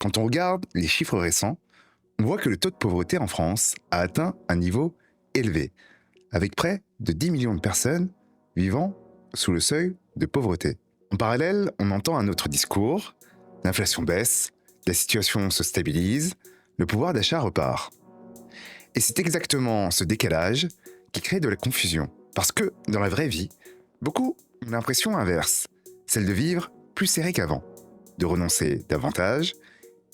Quand on regarde les chiffres récents, on voit que le taux de pauvreté en France a atteint un niveau élevé, avec près de 10 millions de personnes vivant sous le seuil de pauvreté. En parallèle, on entend un autre discours, l'inflation baisse, la situation se stabilise, le pouvoir d'achat repart. Et c'est exactement ce décalage qui crée de la confusion. Parce que, dans la vraie vie, beaucoup ont l'impression inverse, celle de vivre plus serré qu'avant, de renoncer davantage,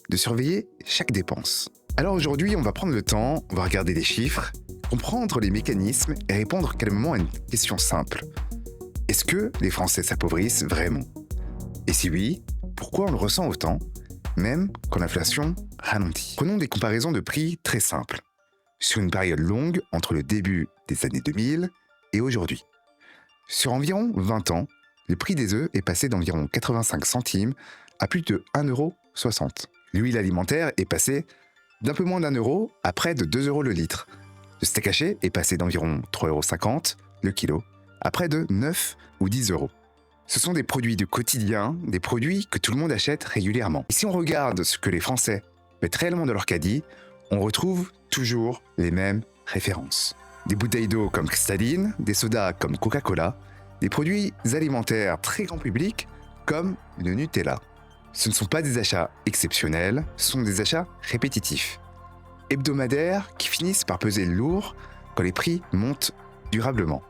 de surveiller chaque dépense. Alors aujourd'hui, on va prendre le temps, on va regarder les chiffres, comprendre les mécanismes et répondre calmement à une question simple. Est-ce que les Français s'appauvrissent vraiment? Et si oui, pourquoi on le ressent autant, même quand l'inflation ralentit? Prenons des comparaisons de prix très simples, sur une période longue entre le début des années 2000 et aujourd'hui. Sur environ 20 ans, le prix des œufs est passé d'environ 85 centimes à plus de 1,60 €. L'huile alimentaire est passée d'un peu moins d'1 € à près de 2 € le litre. Le steak haché est passé d'environ 3,50 € le kilo à près de 9 ou 10 €. Ce sont des produits de quotidien, des produits que tout le monde achète régulièrement. Et si on regarde ce que les Français mettent réellement dans leur caddie, on retrouve toujours les mêmes références. Des bouteilles d'eau comme Cristalline, des sodas comme Coca-Cola, des produits alimentaires très grand public comme le Nutella. Ce ne sont pas des achats exceptionnels, ce sont des achats répétitifs, hebdomadaires qui finissent par peser lourd quand les prix montent durablement.